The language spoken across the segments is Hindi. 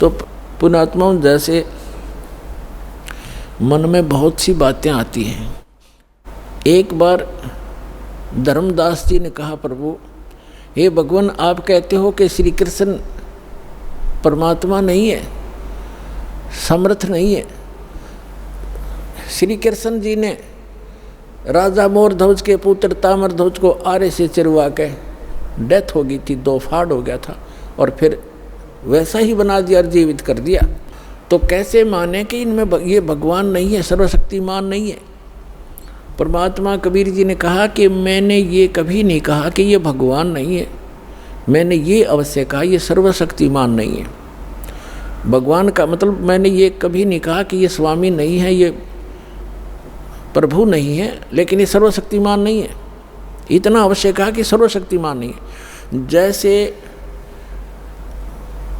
तो पुण्यात्माओं, जैसे मन में बहुत सी बातें आती हैं। एक बार धर्मदास जी ने कहा, प्रभु हे भगवान, आप कहते हो कि श्री कृष्ण परमात्मा नहीं है, समर्थ नहीं है। श्री कृष्ण जी ने राजा मोरध्वज के पुत्र ताम्रध्वज को आरे से चिरवा के डेथ हो गई थी, दो फाड़ हो गया था, और फिर वैसा ही बना दिया और जीवित कर दिया। तो कैसे माने कि इनमें ये भगवान नहीं है, सर्वशक्तिमान नहीं है। परमात्मा कबीर जी ने कहा कि मैंने ये कभी नहीं कहा कि ये भगवान नहीं है, मैंने ये अवश्य कहा ये सर्वशक्तिमान नहीं है। भगवान का मतलब मैंने ये कभी नहीं कहा कि ये स्वामी नहीं है, ये प्रभु नहीं है, लेकिन ये सर्वशक्तिमान नहीं है। इतना अवश्य कहा कि सर्वशक्तिमान नहीं है। जैसे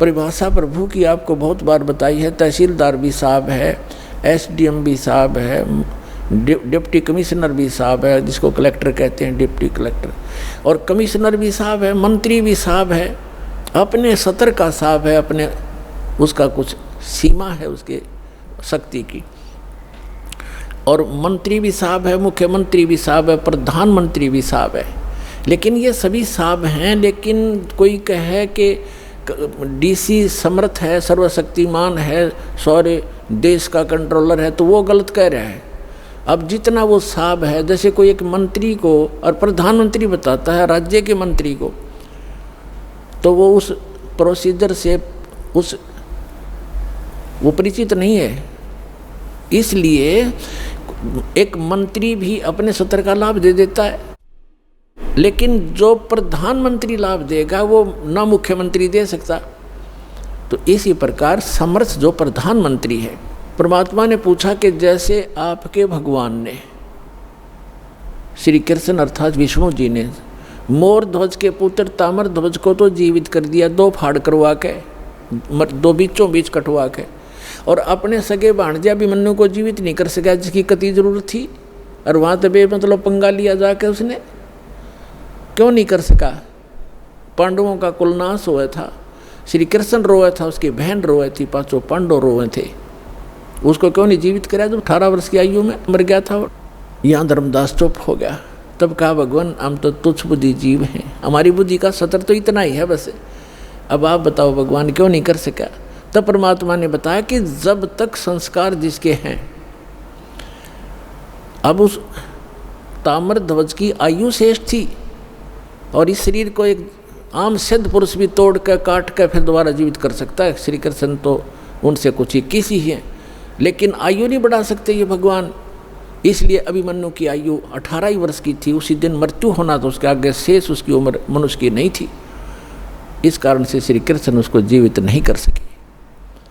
परिभाषा प्रभु की आपको बहुत बार बताई है, तहसीलदार भी साहब है, एसडीएम भी साहब है, डिप्टी कमिश्नर भी साहब है, जिसको कलेक्टर कहते हैं, डिप्टी कलेक्टर, और कमिश्नर भी साहब है, मंत्री भी साहब है, अपने सतर का साहब है, अपने उसका कुछ सीमा है उसके शक्ति की, और मंत्री भी साहब है, मुख्यमंत्री भी साहब है, प्रधानमंत्री भी साहब है। लेकिन ये सभी साहब हैं, लेकिन कोई कहे कि डीसी समर्थ है, सर्वशक्तिमान है, सारे देश का कंट्रोलर है, तो वो गलत कह रहा है। अब जितना वो साहब है, जैसे कोई एक मंत्री को और प्रधानमंत्री बताता है राज्य के मंत्री को, तो वो उस प्रोसीजर से वो परिचित नहीं है। इसलिए एक मंत्री भी अपने सत्र का लाभ दे देता है, लेकिन जो प्रधानमंत्री लाभ देगा वो न मुख्यमंत्री दे सकता। तो इसी प्रकार समर्थ जो प्रधानमंत्री है, परमात्मा ने पूछा कि जैसे आपके भगवान ने, श्री कृष्ण अर्थात विष्णु जी ने, मोरध्वज के पुत्र ताम्रध्वज को तो जीवित कर दिया, दो फाड़ करवा के, दो बीचों बीच कटवा के, और अपने सगे भांजा अभिमन्यु को जीवित नहीं कर सका, जिसकी कति जरूरत थी, और वहाँ तबे मतलब पंगा लिया जाके उसने क्यों नहीं कर सका। पांडवों का कुलनाश हुआ था, श्री कृष्ण रोए था, उसकी बहन रोए थी, पांचों पांडव रोए थे, उसको क्यों नहीं जीवित कराया जब 18 वर्ष की आयु में मर गया था। यहाँ धर्मदास चुप हो गया। तब कहा, भगवान हम तो तुच्छ बुद्धि जीव हैं, हमारी बुद्धि का सतर तो इतना ही है बस, अब आप बताओ भगवान क्यों नहीं कर सका। तब परमात्मा ने बताया कि जब तक संस्कार जिसके हैं, अब उस ताम्रध्वज की आयु शेष थी, और इस शरीर को एक आम सिद्ध पुरुष भी तोड़ कर काट कर फिर दोबारा जीवित कर सकता है। श्री कृष्ण तो उनसे कुछ 21 ही हैं, लेकिन आयु नहीं बढ़ा सकते ये भगवान। इसलिए अभिमन्यु की आयु 18 ही वर्ष की थी, उसी दिन मृत्यु होना, तो उसके आगे शेष उसकी उम्र मनुष्य की नहीं थी। इस कारण से श्री कृष्ण उसको जीवित नहीं कर सके।